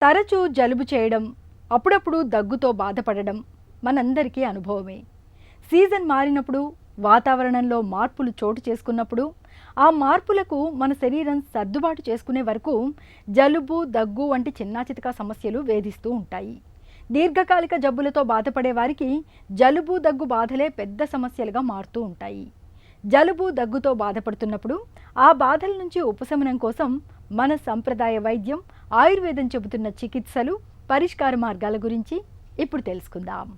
తరచూ జలుబు చేయడం, అప్పుడప్పుడు దగ్గుతో బాధపడడం మనందరికీ అనుభవమే. సీజన్ మారినప్పుడు, వాతావరణంలో మార్పులు చోటు చేసుకున్నప్పుడు, ఆ మార్పులకు మన శరీరం సర్దుబాటు చేసుకునే వరకు జలుబు, దగ్గు వంటి చిన్నాచితకా సమస్యలు వేధిస్తూ ఉంటాయి. దీర్ఘకాలిక జబ్బులతో బాధపడే వారికి జలుబు, దగ్గు బాధలే పెద్ద సమస్యలుగా మారుతూ ఉంటాయి. జలుబు, దగ్గుతో బాధపడుతున్నప్పుడు ఆ బాధల నుంచి ఉపశమనం కోసం మన సంప్రదాయ వైద్యం, ఆయుర్వేదం చెబుతున్న చికిత్సలు, పరిష్కార మార్గాల గురించి ఇప్పుడు తెలుసుకుందాం.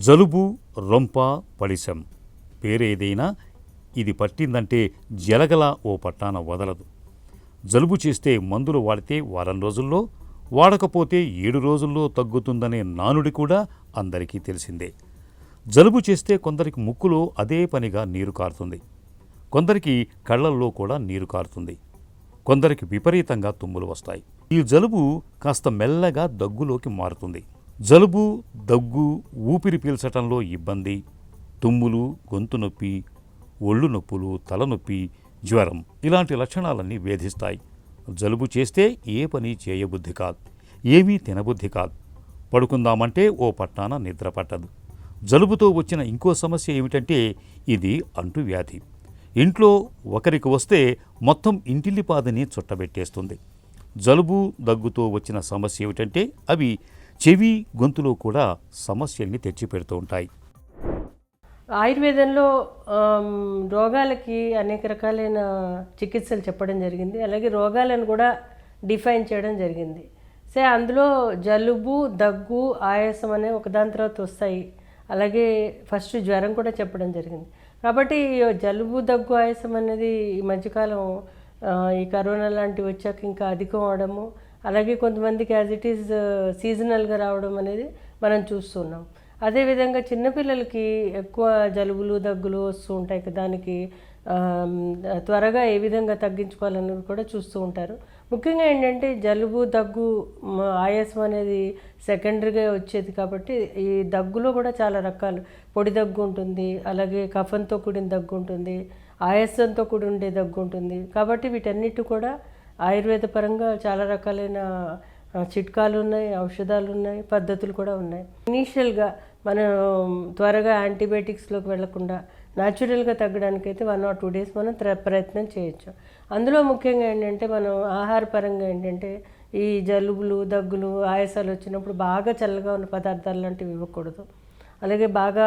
జలుబు, రొంప, పడిశం పేరేదైనా ఇది పట్టిందంటే జలగలా ఓ పట్టాన వదలదు. జలుబు చేస్తే మందులు వాడితే వారం రోజుల్లో, వాడకపోతే 7 రోజుల్లో తగ్గుతుందనే నానుడి కూడా అందరికీ తెలిసిందే. జలుబు చేస్తే కొందరికి ముక్కులో అదే పనిగా నీరు కారుతుంది, కొందరికి కళ్లల్లో కూడా నీరు కారుతుంది, కొందరికి విపరీతంగా తుమ్ములు వస్తాయి. ఈ జలుబు కాస్త మెల్లగా దగ్గులోకి మారుతుంది. జలుబు, దగ్గు, ఊపిరి పీల్చటంలో ఇబ్బంది, తుమ్ములు, గొంతు నొప్పి, ఒళ్ళు నొప్పులు, తలనొప్పి, జ్వరం ఇలాంటి లక్షణాలన్నీ వేధిస్తాయి. జలుబు చేస్తే ఏ పని చేయబుద్ధి కాదు, ఏమీ తినబుద్ధి కాదు, పడుకుందామంటే ఓ పట్టాన నిద్ర పట్టదు. జలుబుతో వచ్చిన ఇంకో సమస్య ఏమిటంటే ఇది అంటువ్యాధి. ఇంట్లో ఒకరికి వస్తే మొత్తం ఇంటిల్లిపాదని చుట్టబెట్టేస్తుంది. జలుబు, దగ్గుతో వచ్చిన సమస్య ఏమిటంటే అవి చెవి, గొంతులో కూడా సమస్యల్ని తెచ్చిపెడుతూ ఉంటాయి. ఆయుర్వేదంలో రోగాలకి అనేక రకాలైన చికిత్సలు చెప్పడం జరిగింది. అలాగే రోగాలను కూడా డిఫైన్ చేయడం జరిగింది. అందులో జలుబు, దగ్గు, ఆయాసం అనే ఒకదాని తర్వాత వస్తాయి. అలాగే ఫస్ట్ జ్వరం కూడా చెప్పడం జరిగింది. కాబట్టి జలుబు, దగ్గు, ఆయాసం అనేది ఈ మధ్యకాలం ఈ కరోనా లాంటివి వచ్చాక ఇంకా అధికం అవడము, అలాగే కొంతమందికి యాజ్ ఇట్ ఈజ్ సీజనల్గా రావడం అనేది మనం చూస్తున్నాం. అదేవిధంగా చిన్నపిల్లలకి ఎక్కువ జలుబులు, దగ్గులు వస్తూ ఉంటాయి. దానికి త్వరగా ఏ విధంగా తగ్గించుకోవాలన్నది కూడా చూస్తూ ఉంటారు. ముఖ్యంగా ఏంటంటే జలుబు, దగ్గు, ఆయాసం అనేది సెకండరీగా వచ్చేది. కాబట్టి ఈ దగ్గులో కూడా చాలా రకాలు, పొడి దగ్గు ఉంటుంది, అలాగే కఫంతో కూడిన దగ్గు ఉంటుంది, ఆయాసంతో కూడి ఉండే దగ్గు ఉంటుంది. కాబట్టి వీటన్నిటి కూడా ఆయుర్వేద పరంగా చాలా రకాలైన చిట్కాలు ఉన్నాయి, ఔషధాలు ఉన్నాయి, పద్ధతులు కూడా ఉన్నాయి. ఇనీషియల్గా మనం త్వరగా యాంటీబయాటిక్స్లోకి వెళ్లకుండా న్యాచురల్గా తగ్గడానికైతే 1 or 2 days మనం ప్రయత్నం చేయొచ్చు. అందులో ముఖ్యంగా ఏంటంటే మనం ఆహార పరంగా ఏంటంటే ఈ జలుబులు, దగ్గులు, ఆయాసాలు వచ్చినప్పుడు బాగా చల్లగా ఉన్న పదార్థాలు లాంటివి ఇవ్వకూడదు. అలాగే బాగా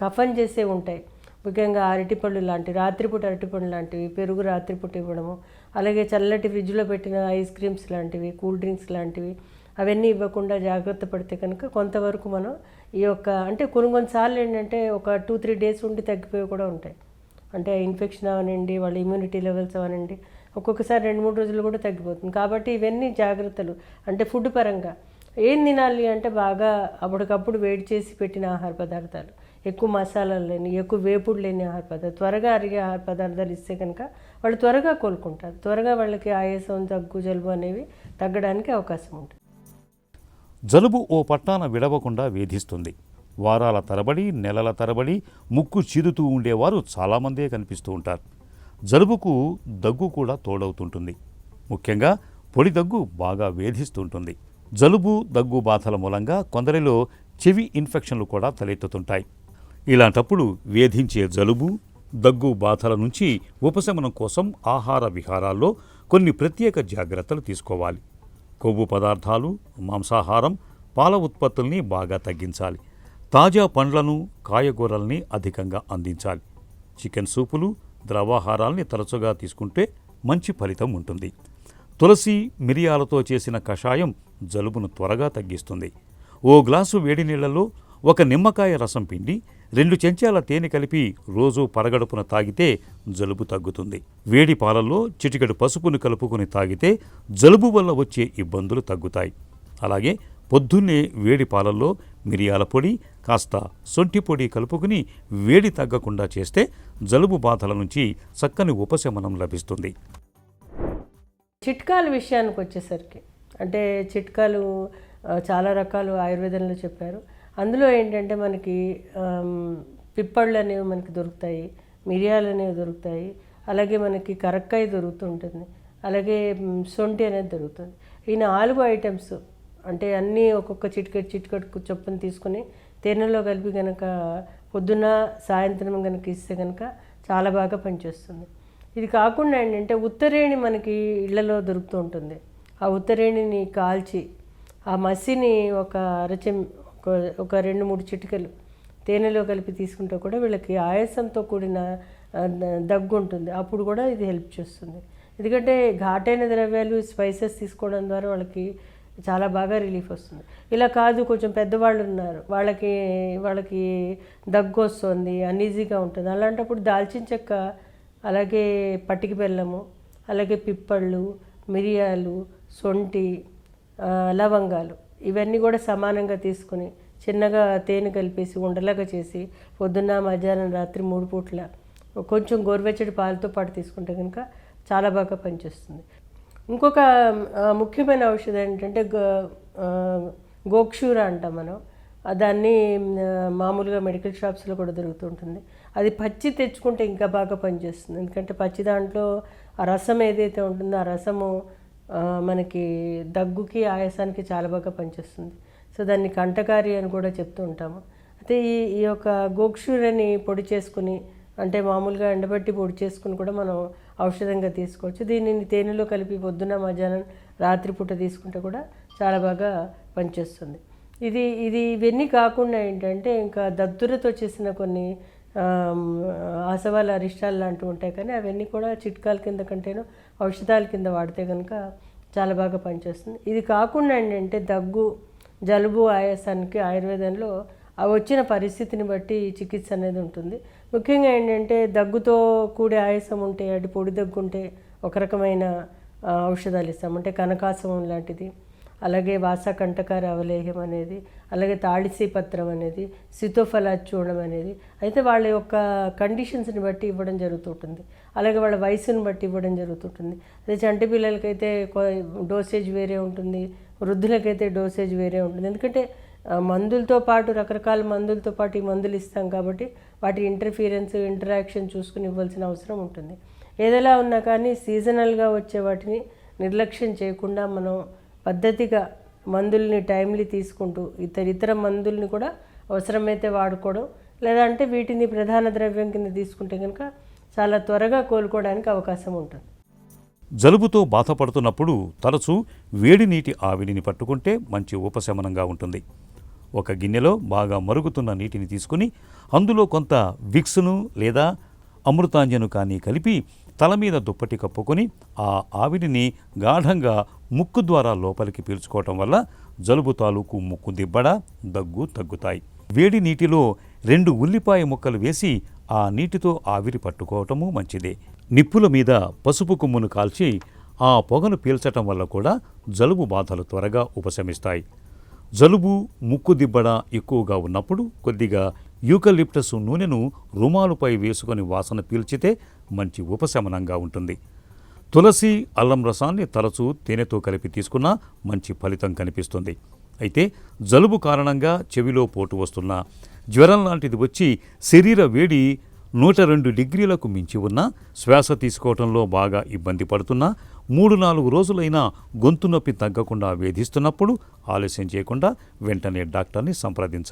కఫం చేసే ఉంటాయి, ముఖ్యంగా అరటిపళ్ళు లాంటివి, రాత్రిపూట అరటిపళ్ళు లాంటివి, పెరుగు రాత్రిపూట ఇవ్వడము, అలాగే చల్లటి ఫ్రిడ్జ్లో పెట్టిన ఐస్ క్రీమ్స్ లాంటివి, కూల్ డ్రింక్స్ లాంటివి అవన్నీ ఇవ్వకుండా జాగ్రత్త పడితే కనుక కొంతవరకు మనం ఈ యొక్క అంటే కొన్నిసార్లు ఏంటంటే ఒక 2-3 days ఉండి తగ్గిపోయి కూడా ఉంటాయి. అంటే ఇన్ఫెక్షన్ అవనండి, వాళ్ళ ఇమ్యూనిటీ లెవెల్స్ అవనండి, ఒక్కొక్కసారి 2-3 రోజులు కూడా తగ్గిపోతుంది. కాబట్టి ఇవన్నీ జాగ్రత్తలు. అంటే ఫుడ్ పరంగా ఏం తినాలి అంటే బాగా అప్పటికప్పుడు వేడి చేసి పెట్టిన ఆహార పదార్థాలు, ఎక్కువ మసాలాలు లేని, ఎక్కువ వేపుడు లేని ఆహార పదార్థాలు, త్వరగా అరిగే ఆహార పదార్థాలు ఇస్తే కనుక వాళ్ళు త్వరగా కోలుకుంటారు. త్వరగా వాళ్ళకి ఆయాసం, దగ్గు, జలుబు అనేవి తగ్గడానికి అవకాశం ఉంటుంది. జలుబు ఓ పట్టాన విడవకుండా వేధిస్తుంది. వారాల తరబడి, నెలల తరబడి ముక్కు చిదుతూ ఉండేవారు చాలామందే కనిపిస్తూ ఉంటారు. జలుబుకు దగ్గు కూడా తోడవుతుంటుంది. ముఖ్యంగా పొడి దగ్గు బాగా వేధిస్తుంటుంది. జలుబు, దగ్గు బాధల మూలంగా కొందరిలో చెవి ఇన్ఫెక్షన్లు కూడా తలెత్తుతుంటాయి. ఇలాంటప్పుడు వేధించే జలుబు, దగ్గు బాధల నుంచి ఉపశమనం కోసం ఆహార విహారాల్లో కొన్ని ప్రత్యేక జాగ్రత్తలు తీసుకోవాలి. కొవ్వు పదార్థాలు, మాంసాహారం, పాల ఉత్పత్తుల్ని బాగా తగ్గించాలి. తాజా పండ్లను, కాయగూరల్ని అధికంగా అందించాలి. చికెన్ సూపులు, ద్రవాహారాల్ని తరచుగా తీసుకుంటే మంచి ఫలితం ఉంటుంది. తులసి, మిరియాలతో చేసిన కషాయం జలుబును త్వరగా తగ్గిస్తుంది. ఓ గ్లాసు వేడి నీళ్లలో 1 నిమ్మకాయ రసం పిండి 2 చెంచాల తేనె కలిపి రోజూ పరగడుపున తాగితే జలుబు తగ్గుతుంది. వేడి పాలల్లో చిటికెడు పసుపును కలుపుకుని తాగితే జలుబు వల్ల వచ్చే ఇబ్బందులు తగ్గుతాయి. అలాగే పొద్దున్నే వేడి పాలల్లో మిరియాల పొడి, కాస్త సొంఠి పొడి కలుపుకుని వేడి తగ్గకుండా చేస్తే జలుబు బాధల నుంచి చక్కని ఉపశమనం లభిస్తుంది. చిట్కాల విషయానికి వచ్చేసరికి అంటే చిట్కాలు చాలా రకాలు ఆయుర్వేదంలో చెప్పారు. అందులో ఏంటంటే మనకి పిప్పళ్ళు అనేవి మనకి దొరుకుతాయి, మిరియాలు అనేవి దొరుకుతాయి, అలాగే మనకి కరక్కాయ దొరుకుతుంటుంది, అలాగే సొంఠి అనేది దొరుకుతుంది. ఈ 4 ఐటమ్స్ అంటే అన్నీ ఒక్కొక్క చిటికెట్ చొప్పున తీసుకుని తేనెలో కలిపి కనుక పొద్దున్న సాయంత్రం కనుక ఇస్తే కనుక చాలా బాగా పనిచేస్తుంది. ఇది కాకుండా ఏంటంటే ఉత్తరేణి మనకి ఇళ్లలో దొరుకుతూ ఉంటుంది. ఆ ఉత్తరేణిని కాల్చి ఆ మసిని ఒక ఒక 2-3 చిటికెలు తేనెలో కలిపి తీసుకుంటే కూడా వీళ్ళకి ఆయాసంతో కూడిన దగ్గు ఉంటుంది, అప్పుడు కూడా ఇది హెల్ప్ చేస్తుంది. ఎందుకంటే ఘాటైన ద్రవ్యాలు స్పైసెస్ తీసుకోవడం ద్వారా వాళ్ళకి చాలా బాగా రిలీఫ్ వస్తుంది. ఇలా కాదు, కొంచెం పెద్దవాళ్ళు ఉన్నారు, వాళ్ళకి దగ్గు వస్తుంది, అన్ఈజీగా ఉంటుంది, అలాంటప్పుడు దాల్చిన చెక్క, అలాగే పటికి బెల్లము, అలాగే పిప్పళ్ళు, మిరియాలు, సొంఠి, లవంగాలు ఇవన్నీ కూడా సమానంగా తీసుకుని చిన్నగా తేనె కలిపేసి ఉండలాగా చేసి పొద్దున్న మధ్యాహ్నం రాత్రి 3 పూట్ల కొంచెం గోరువెచ్చటి పాలతో పాటు తీసుకుంటే కనుక చాలా బాగా పనిచేస్తుంది. ఇంకొక ముఖ్యమైన ఔషధం ఏంటంటే గోక్షూర అంటాం మనం. దాన్ని మామూలుగా మెడికల్ షాప్స్లో కూడా దొరుకుతుంటుంది. అది పచ్చి తెచ్చుకుంటే ఇంకా బాగా పనిచేస్తుంది. ఎందుకంటే పచ్చి దాంట్లో ఆ రసం ఏదైతే ఉంటుందో ఆ రసము మనకి దగ్గుకి ఆయాసానికి చాలా బాగా పనిచేస్తుంది. సో దాన్ని కంటకారి అని కూడా చెప్తూ ఉంటాము. అయితే ఈ యొక్క గోక్షూరని పొడి చేసుకుని, అంటే మామూలుగా ఎండబెట్టి పొడి చేసుకుని కూడా మనం ఔషధంగా తీసుకోవచ్చు. దీనిని తేనెలో కలిపి పొద్దున మధ్యాహ్నం రాత్రిపూట తీసుకుంటే కూడా చాలా బాగా పనిచేస్తుంది. ఇవన్నీ కాకుండా ఏంటంటే ఇంకా దద్దురతో చేసిన కొన్ని ఆసవాల అరిష్టాలు లాంటివి ఉంటాయి, కానీ అవన్నీ కూడా చిట్కాల కింద కంటేనో ఔషధాల కింద వాడితే కనుక చాలా బాగా పనిచేస్తుంది. ఇది కాకుండా ఏంటంటే దగ్గు, జలుబు, ఆయాసానికి ఆయుర్వేదంలో వచ్చిన పరిస్థితిని బట్టి చికిత్స అనేది ఉంటుంది. ముఖ్యంగా ఏంటంటే దగ్గుతో కూడి ఆయాసం ఉంటే, అటు పొడి దగ్గు ఉంటే ఒక రకమైన ఔషధాలు ఇస్తాం, అంటే కనకాసవం లాంటిది, అలాగే వాసకంటకార అవలేహం అనేది, అలాగే తాళిసీ పత్రం అనేది, సితోఫలాచూర్ణం అనేది. అయితే వాళ్ళ యొక్క కండిషన్స్ని బట్టి ఇవ్వడం జరుగుతుంటుంది, అలాగే వాళ్ళ వయసుని బట్టి ఇవ్వడం జరుగుతుంటుంది. అదే చంటి పిల్లలకైతే డోసేజ్ వేరే ఉంటుంది, వృద్ధులకైతే డోసేజ్ వేరే ఉంటుంది. ఎందుకంటే మందులతో పాటు రకరకాల మందులతో పాటు ఈ మందులు ఇస్తాం కాబట్టి వాటి ఇంటరాక్షన్ చూసుకుని ఇవ్వాల్సిన అవసరం ఉంటుంది. ఏదైనా ఉన్నా కానీ సీజనల్గా వచ్చే వాటిని నిర్లక్ష్యం చేయకుండా మనం పద్ధతిగా మందుల్ని టైమ్లీ తీసుకుంటూ ఇతర మందుల్ని కూడా అవసరమైతే వాడుకోవడం, లేదంటే వీటిని ప్రధాన ద్రవ్యం కింద తీసుకుంటే కనుక చాలా త్వరగా కోలుకోవడానికి అవకాశం ఉంటుంది. జలుబుతో బాధపడుతున్నప్పుడు తరచూ వేడి నీటి ఆవిరిని పట్టుకుంటే మంచి ఉపశమనంగా ఉంటుంది. ఒక గిన్నెలో బాగా మరుగుతున్న నీటిని తీసుకుని అందులో కొంత విక్స్ను లేదా అమృతాంజను కానీ కలిపి తల మీద దుప్పటి కప్పుకొని ఆ ఆవిరిని గాఢంగా ముక్కు ద్వారా లోపలికి పీల్చుకోవటం వల్ల జలుబు తాలూకు ముక్కు దిబ్బడ, దగ్గు తగ్గుతాయి. వేడి నీటిలో 2 ఉల్లిపాయ ముక్కలు వేసి ఆ నీటితో ఆవిరి పట్టుకోవటము మంచిదే. నిప్పుల మీద పసుపు కొమ్మును కాల్చి ఆ పొగను పీల్చటం వల్ల కూడా జలుబు బాధలు త్వరగా ఉపశమిస్తాయి. జలుబు, ముక్కు దిబ్బడ ఎక్కువగా ఉన్నప్పుడు కొద్దిగా యూకలిప్టస్ నూనెను రుమాలుపై వేసుకొని వాసన పీల్చితే మంచి ఉపశమనంగా ఉంటుంది. తులసి, అల్లం రసాన్ని తరచూ తేనెతో కలిపి తీసుకున్నా మంచి ఫలితం కనిపిస్తుంది. అయితే జలుబు కారణంగా చెవిలో పోటు వస్తున్నా, జ్వరం లాంటిది వచ్చి శరీర వేడి 102 డిగ్రీలకు మించి ఉన్నా, శ్వాస తీసుకోవడంలో బాగా ఇబ్బంది పడుతున్నా, 3-4 రోజులైనా గొంతు నొప్పి తగ్గకుండా వేధిస్తున్నప్పుడు ఆలస్యం చేయకుండా వెంటనే డాక్టర్ని సంప్రదించాలి.